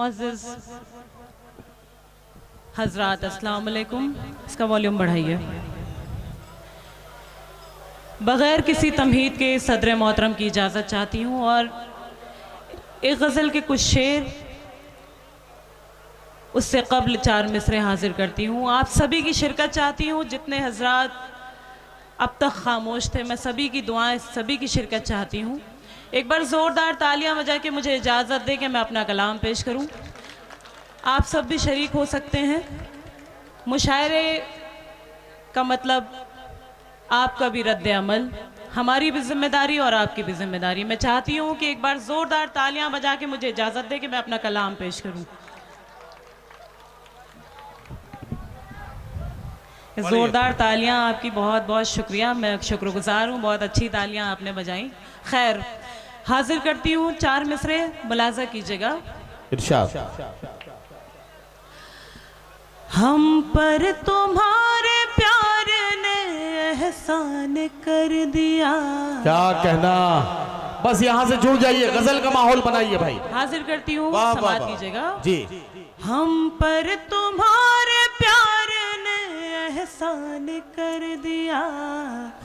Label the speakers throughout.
Speaker 1: मुअज़्ज़िज़ हज़रात, अस्सलाम वालेकुम। इसका वॉल्यूम बढ़ाइए। बग़ैर किसी तमहीद के सदर मोहतरम की इजाज़त चाहती हूँ और एक गज़ल के कुछ शेर, उससे कबल 4 मिसरे हाजिर करती हूँ। आप सभी की शिरकत चाहती हूँ। जितने हज़रात अब तक खामोश थे, मैं सभी की दुआएं, सभी की शिरकत चाहती हूँ। एक बार ज़ोरदार तालियां बजा के मुझे इजाज़त दें कि मैं अपना कलाम पेश करूँ। आप सब भी शरीक हो सकते हैं। मुशायरे का मतलब आपका भी रद्द अमल, हमारी भी जिम्मेदारी और आपकी भी जिम्मेदारी। मैं चाहती हूँ कि एक बार ज़ोरदार तालियां बजा के मुझे इजाज़त दें कि मैं अपना कलाम पेश करूँ। ज़ोरदार तालियां आपकी, बहुत बहुत शुक्रिया। मैं शुक्रगुजार हूँ, बहुत अच्छी तालियां आपने बजाई। खैर, हाजिर करती हूँ 4 मिसरे, मुलाजा कीजिएगा।
Speaker 2: इरशाद।
Speaker 1: हम पर तुम्हारे प्यार ने एहसान कर दिया।
Speaker 2: क्या कहना, बस यहाँ से जुड़ जाइए, गजल का माहौल बनाइए भाई।
Speaker 1: हाजिर करती हूँ,
Speaker 2: वाह, वाह,
Speaker 1: समाअत
Speaker 2: वाह।
Speaker 1: कीजिएगा
Speaker 2: जी।
Speaker 1: हम पर तुम्हारे प्यार ने एहसान कर दिया,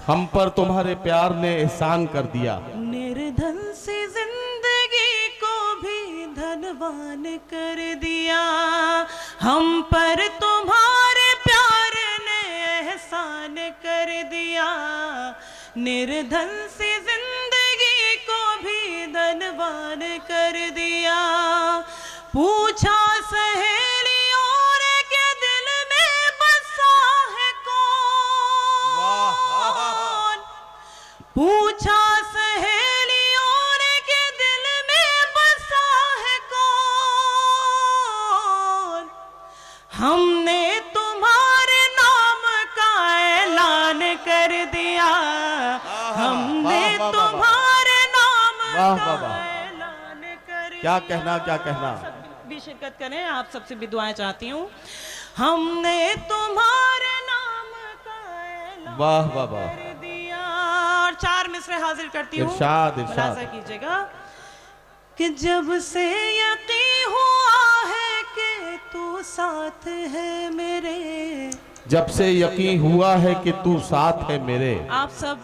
Speaker 2: हम पर तुम्हारे प्यार ने एहसान कर दिया।
Speaker 1: निर्धन सी जिंदगी को भी धनवान कर दिया। हम पर तुम्हारे प्यार ने एहसान कर दिया, निर्धन सी जिंदगी को भी धनवान कर दिया। पूछा सहेलियों ने के दिल में बसा है कौन, पूछा सहेलियों ने के दिल में बसा है कौन। हमने तुम्हारे नाम का ऐलान कर दिया, हमने तुम्हारे नाम का ऐलान कर दिया।
Speaker 2: क्या कहना, क्या कहना।
Speaker 1: भी शिरकत करें, आप सबसे भी दुआएं चाहती हूँ। हमने तुम्हारे नाम का ऐलान
Speaker 2: वाह वाह वाह।
Speaker 1: कर दिया। और 4 मिसरे हाजिर करती हूँ,
Speaker 2: इरशाद, इरशाद।
Speaker 1: मुलाजा कीजिएगा कि जब से यकीन हुआ है कि तू साथ है मेरे,
Speaker 2: जब से यकीन हुआ है कि तू साथ है मेरे।
Speaker 1: आप सब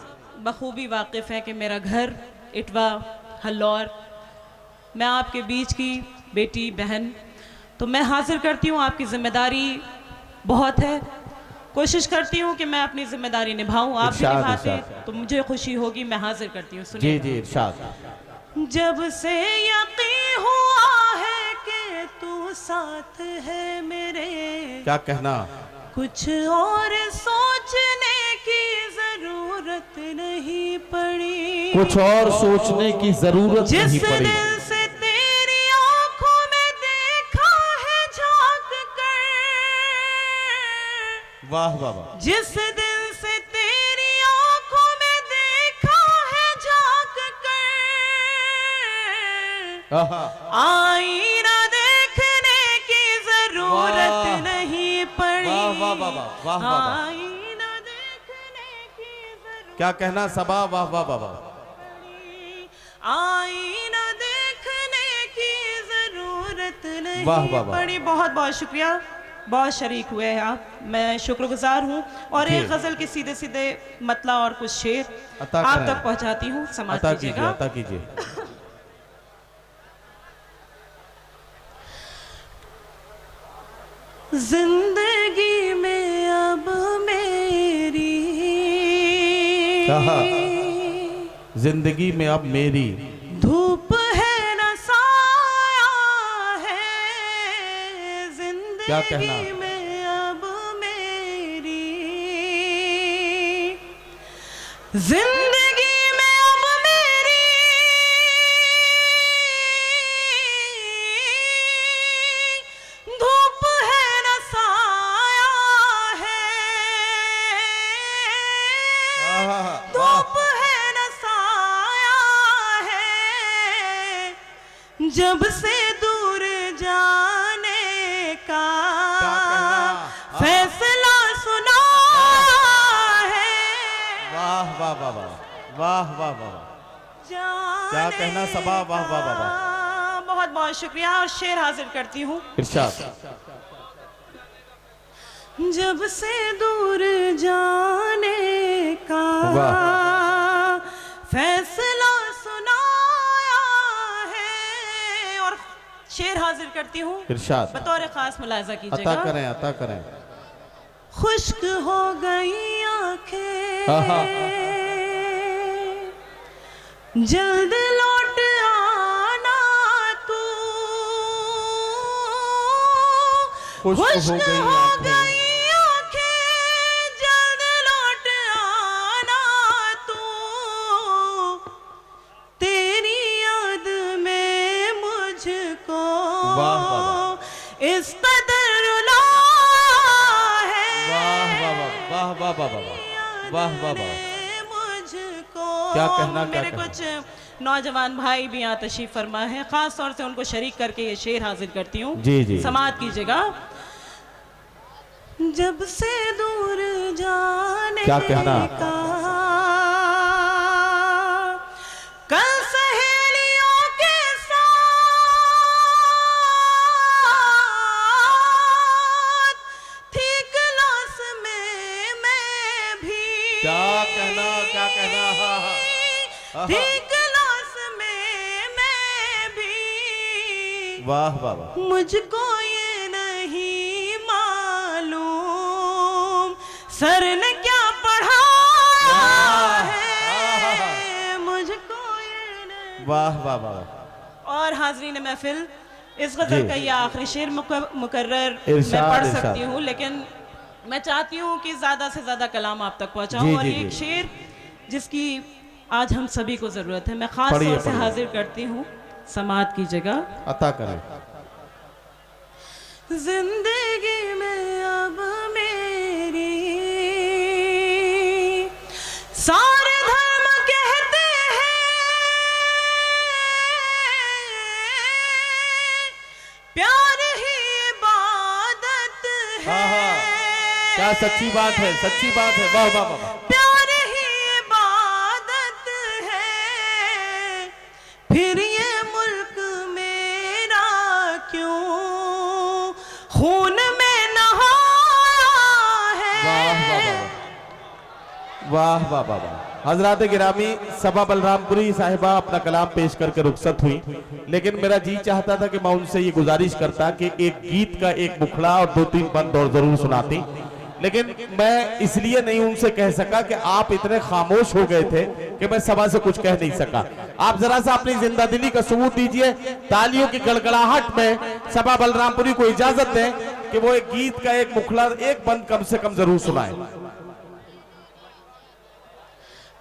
Speaker 1: बखूबी वाकिफ हैं कि मेरा घर इटवा हल्लौर, मैं आपके बीच की बेटी बहन, तो मैं हाजिर करती हूँ। आपकी जिम्मेदारी बहुत है, कोशिश करती हूँ कि मैं अपनी जिम्मेदारी निभाऊँ। आप भी
Speaker 2: इरशाद,
Speaker 1: निभाते
Speaker 2: इरशाद।
Speaker 1: तो मुझे खुशी होगी। मैं हाजिर करती हूँ,
Speaker 2: जी
Speaker 1: सुनिए।
Speaker 2: जी, इरशाद।
Speaker 1: जब से यकीन हुआ है कि तू साथ है मेरे,
Speaker 2: क्या कहना।
Speaker 1: कुछ और सोचने की जरूरत नहीं पड़ी,
Speaker 2: कुछ और सोचने की जरूरत
Speaker 1: जिस
Speaker 2: नहीं पड़ी।
Speaker 1: दिल से तेरी आंखों में देखा है झांक कर,
Speaker 2: वाह वाह वाह।
Speaker 1: जिस दिल से तेरी आंखों में देखा है झांक कर,
Speaker 2: आहा।
Speaker 1: आईना देखने की जरूरत
Speaker 2: वाह।
Speaker 1: नहीं पड़ी,
Speaker 2: वाह वाह वाह वाह, वाह वाह वाह।
Speaker 1: आईना देखने की जरूरत
Speaker 2: क्या कहना सबा, वाह वाह वाह वाह।
Speaker 1: पड़ी, आईना देखने की जरूरत नहीं
Speaker 2: वाह वाह वाह।
Speaker 1: पड़ी। बहुत बहुत शुक्रिया, बहुत शरीक हुए हैं आप, मैं शुक्रगुजार हूँ। और
Speaker 2: जी।
Speaker 1: एक गजल के सीधे सीधे मतला और कुछ शेर
Speaker 2: अता
Speaker 1: आप
Speaker 2: करें।
Speaker 1: तक पहुँचाती हूँ, समाअत
Speaker 2: अता कीजिए,
Speaker 1: कीजिएगा।
Speaker 2: अता कीजिए।
Speaker 1: जिंदगी में अब मेरी,
Speaker 2: कहा, जिंदगी में अब मेरी
Speaker 1: धूप है न साया है,
Speaker 2: क्या कहना।
Speaker 1: जिंदगी में अब मेरी, जिंदगी में अब मेरी, धूप है न साया है, धूप है न साया है, जब से दूर जाने का फैसला सुना है।
Speaker 2: वाह वाह वाह वाह, वाह वाह वाह। क्या कहना सबा, वाह वाह वाह वाह।
Speaker 1: बहुत बहुत शुक्रिया और शेर हाजिर करती हूँ।
Speaker 2: इरशाद।
Speaker 1: जब से दूर जाने का फैसला सुनाया है, और शेर हाजिर करती हूँ।
Speaker 2: इरशाद।
Speaker 1: बतौर खास मुलाजा कीजिएगा।
Speaker 2: अता करें, अता करें।
Speaker 1: खुश्क हो गई आंखें, जल्द लौट आना तू। खुश्क हो गई आंखें, जल्द लौट आना तू। तेरी याद में मुझको इस कदर रुला है।
Speaker 2: वाह वाह वाह वाह वाह वाह वाह।
Speaker 1: मुझको
Speaker 2: क्या कहना, क्या
Speaker 1: मेरे
Speaker 2: कहना।
Speaker 1: कुछ नौजवान भाई भी यहाँ तशरीफ फरमा है, खास तौर से उनको शरीक करके ये शेर हाजिर करती हूँ।
Speaker 2: जी जी।
Speaker 1: समाअत कीजिएगा। जब से दूर जाने
Speaker 2: क्या कहना।
Speaker 1: का कल सहेलियों के साथ थी क्लास में मैं भी।
Speaker 2: क्या कहना, क्या कहना। हाँ, हाँ।
Speaker 1: थी क्लास में मैं भी।
Speaker 2: वाह वाह वाह।
Speaker 1: मुझको ये नहीं मालूम सर ने क्या पढ़ाया है। मुझको ये नहीं।
Speaker 2: वाह वाह वाह।
Speaker 1: और हाजरीन महफिल, इस
Speaker 2: जी।
Speaker 1: गजल का ये आखिरी शेर मुकर्रर मैं
Speaker 2: इरशाद,
Speaker 1: पढ़
Speaker 2: इरशाद।
Speaker 1: सकती हूँ, लेकिन मैं चाहती हूँ कि ज्यादा से ज्यादा कलाम आप तक पहुँचाऊँ।
Speaker 2: जी,
Speaker 1: और
Speaker 2: जी,
Speaker 1: एक
Speaker 2: जी।
Speaker 1: शेर जिसकी आज हम सभी को जरूरत है, मैं खास
Speaker 2: पढ़िए,
Speaker 1: तौर से
Speaker 2: पढ़िए।
Speaker 1: हाजिर करती हूँ। समाअत की जगह।
Speaker 2: अता करें।
Speaker 1: जिंदगी में अब मेरी सारे धर्म कहते हैं, प्यार ही इबादत है।
Speaker 2: हाँ, हाँ। क्या सच्ची बात है, सच्ची बात है। वाह वाह वाह।
Speaker 1: प्यार ही इबादत है। फिर ये मुल्क मेरा क्यों खून में नहाया है।
Speaker 2: वाह वाह वाह वाह। हजरात गिरामी, सबा बलरामपुरी साहिबा अपना कलाम पेश करके रुखसत हुई, लेकिन मेरा जी चाहता था कि मैं उनसे ये गुजारिश करता कि एक गीत का एक मुखड़ा और 2-3 बंद और जरूर सुनाती, लेकिन मैं इसलिए नहीं उनसे कह सका कि आप इतने खामोश हो गए थे कि मैं सभा से कुछ कह नहीं सका। आप जरा सा अपनी जिंदा दिली का सबूत दीजिए, तालियों की गड़गड़ाहट में सबा बलरामपुरी को इजाजत दें कि वो एक गीत का एक मुखड़ा, एक बंद कम से कम जरूर सुनाए।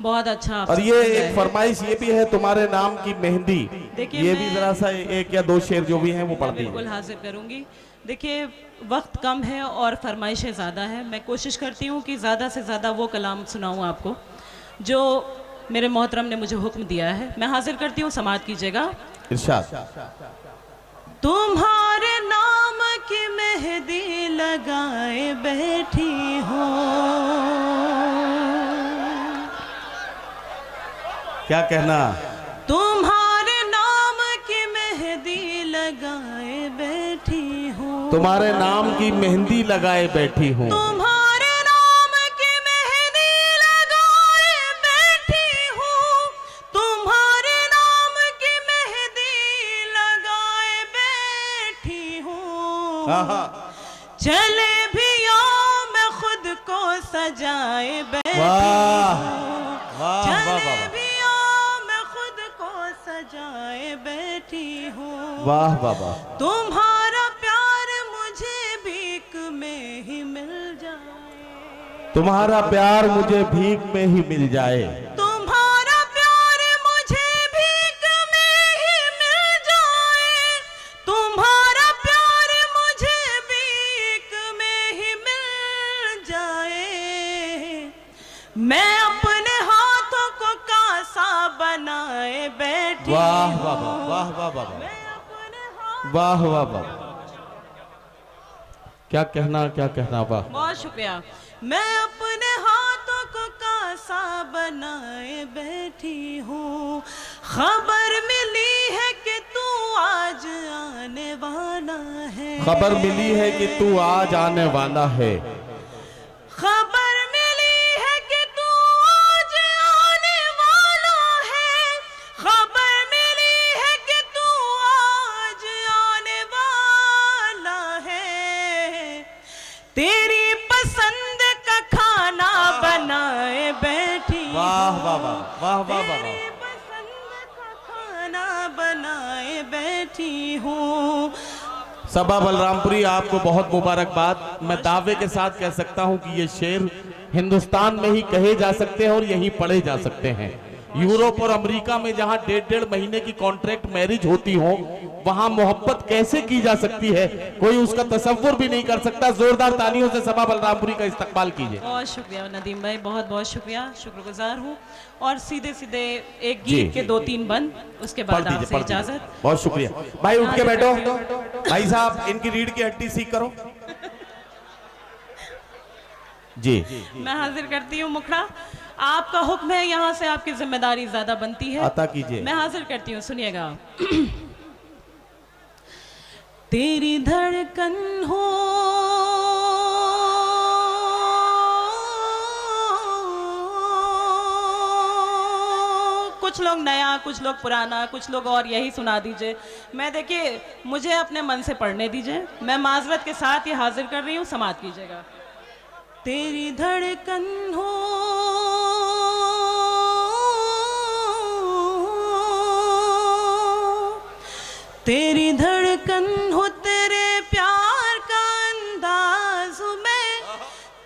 Speaker 1: बहुत अच्छा।
Speaker 2: और ये एक फरमाइश ये भी है, तुम्हारे नाम की मेहंदी,
Speaker 1: देखिए,
Speaker 2: ये भी जरा सा एक या 2 शेर जो भी हैं वो पढ़
Speaker 1: बिल्कुल
Speaker 2: दीजिए।
Speaker 1: हाजिर करूंगी। देखिए, वक्त कम है और फरमाइशें ज़्यादा है। मैं कोशिश करती हूँ कि ज़्यादा से ज़्यादा वो कलाम सुनाऊँ आपको जो मेरे मोहतरम ने मुझे हुक्म दिया है। मैं हाजिर करती हूँ। समाअत कीजिएगा।
Speaker 2: इरशाद।
Speaker 1: तुम्हारे नाम की मेहंदी लगाए बैठी हो,
Speaker 2: क्या कहना।
Speaker 1: तुम्हारे नाम की मेहंदी लगाए बैठी हूँ।
Speaker 2: तुम्हारे नाम की मेहंदी लगाए बैठी हूँ।
Speaker 1: तुम्हारे नाम की मेहंदी लगाए बैठी हूँ। तुम्हारे नाम की मेहंदी लगाए बैठी हूँ। चले भी आओ मैं खुद को सजाए बैठी
Speaker 2: वाह
Speaker 1: हूँ।
Speaker 2: वाह वाह
Speaker 1: चले
Speaker 2: वाह
Speaker 1: भी आओ मैं खुद को सजाए बैठी हूँ।
Speaker 2: वाह वाह वाह।
Speaker 1: तुम्हारा प्यार मुझे भीख में ही मिल जाए।
Speaker 2: तुम्हारा प्यार मुझे भीख में ही मिल जाए।
Speaker 1: तुम्हारा प्यार मुझे भीख में ही मिल जाए। तुम्हारा प्यार मुझे भीख में ही मिल जाए। मैं अपने हाथों को कासा बनाए बैठी
Speaker 2: वाह वाह
Speaker 1: हूँ।
Speaker 2: वाह वाह वाह वाह
Speaker 1: मैं अपने हाथ।
Speaker 2: वाह वाह वाह। क्या कहना, क्या कहना। वाह।
Speaker 1: बहुत शुक्रिया। मैं अपने हाथों को कासा बनाए बैठी हूँ। खबर मिली है कि तू आज
Speaker 2: खबर मिली है कि तू आज आने वाला है।
Speaker 1: खबर मिली है कि तू आज आने वाला है। खबर मिली है कि तू आज आने वाला है। तेरी पसंद का खाना बनाए बैठी
Speaker 2: वाह वाह वाह वाह वाह वाह वाह।
Speaker 1: तेरी पसंद का खाना बनाए बैठी हूँ।
Speaker 2: सबा बलरामपुरी, आपको बहुत मुबारकबाद। मैं दावे के साथ कह सकता हूं कि ये शेर हिंदुस्तान में ही कहे जा सकते हैं और यहीं पढ़े जा सकते हैं। यूरोप और अमेरिका में जहां 1.5 महीने की कॉन्ट्रैक्ट मैरिज होती हो, वहां मोहब्बत कैसे की जा सकती है, कोई उसका तसव्वुर भी नहीं कर सकता। जोरदार तालियों से सबा बलरामपुरी का इस्तकबाल कीजिए।
Speaker 1: बहुत शुक्रिया नदीम भाई, बहुत बहुत शुक्रिया, शुक्रगुजार हूँ। और सीधे सीधे एक गीत के 2-3 बंद, उसके बाद आपसे इजाजत।
Speaker 2: बहुत शुक्रिया भाई, उठ के बैठो। भाई साहब, इनकी रीढ़ की हड्डी सीख करो जी।
Speaker 1: मैं हाजिर करती हूँ मुखड़ा। आपका हुक्म है, यहाँ से आपकी जिम्मेदारी ज्यादा बनती है,
Speaker 2: अता कीजिए।
Speaker 1: मैं हाजिर करती हूँ, सुनिएगा। तेरी धड़कन हो कुछ लोग नया, कुछ लोग पुराना, कुछ लोग और यही सुना दीजिए। मैं देखिए, मुझे अपने मन से पढ़ने दीजिए। मैं माजरत के साथ ये हाजिर कर रही हूँ, समाअत कीजिएगा। तेरी धड़कन हो तेरी धड़कन हो, तेरे प्यार का अंदाज में,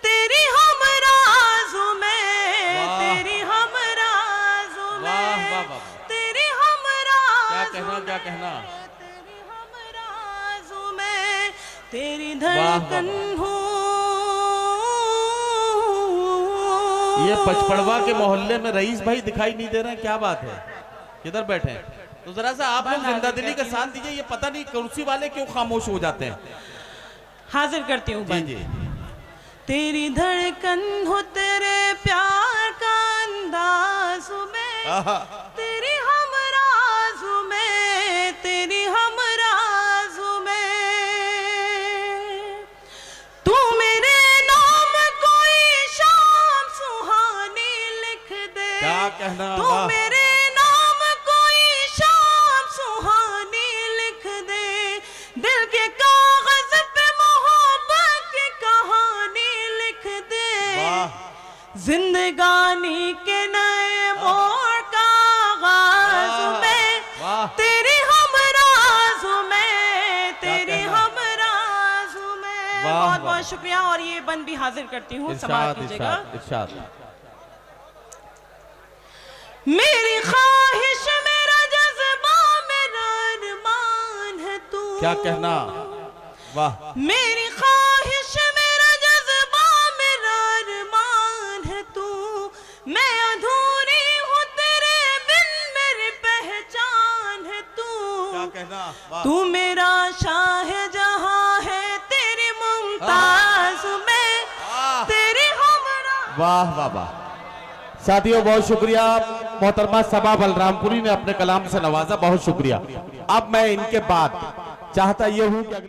Speaker 1: तेरी हमराज में, तेरी हमराज में, तेरी हमराज,
Speaker 2: क्या कहना,
Speaker 1: तेरी हमराज में, तेरी धड़कन हो।
Speaker 2: ये पचपड़वा के मोहल्ले में रईस भाई दिखाई नहीं दे रहे हैं, क्या बात है, किधर बैठे हैं? तो जरा सा आप लोग जिंदा दिली का साथ दीजिए। ये पता नहीं कुर्सी वाले क्यों खामोश हो जाते हैं।
Speaker 1: हाजिर करती हूँ
Speaker 2: जी जी।
Speaker 1: तेरी धड़कन हो, तेरे प्यार का अंदाज में, तेरी हमराज में, तेरी हमराज में, तू मेरे नाम कोई शाम सुहानी लिख दे।
Speaker 2: क्या कहना,
Speaker 1: तू मेरे नाम कोई शाम सुहानी लिख दे। दिल के कागज पे मोहब्बत की कहानी लिख दे। जिंदगानी के नए मोड़ का आगाज में, तेरी हमराज में, तेरी हमराज में। बहुत बहुत शुक्रिया। और ये बंद भी हाजिर करती हूँ, समाअत कीजिएगा। मेरी ख्वाहिश, मेरा जज्बा, मेरा अरमान है तू।
Speaker 2: क्या कहना, वाह।
Speaker 1: मेरी ख्वाहिश, मेरा जज्बा, मेरा अरमान है तू। मैं अधूरी हूँ तेरे बिन, मेरी पहचान है तू।
Speaker 2: क्या कहना, वाह।
Speaker 1: तू मेरा शाहजहां है, तेरी मुमताज में, तेरी हमरा।
Speaker 2: वाह वाह वाह। साथियों, बहुत शुक्रिया। मोहतरमा सबा बलरामपुरी ने अपने कलाम से नवाजा, बहुत शुक्रिया। अब मैं इनके बाद चाहता ये हूं कि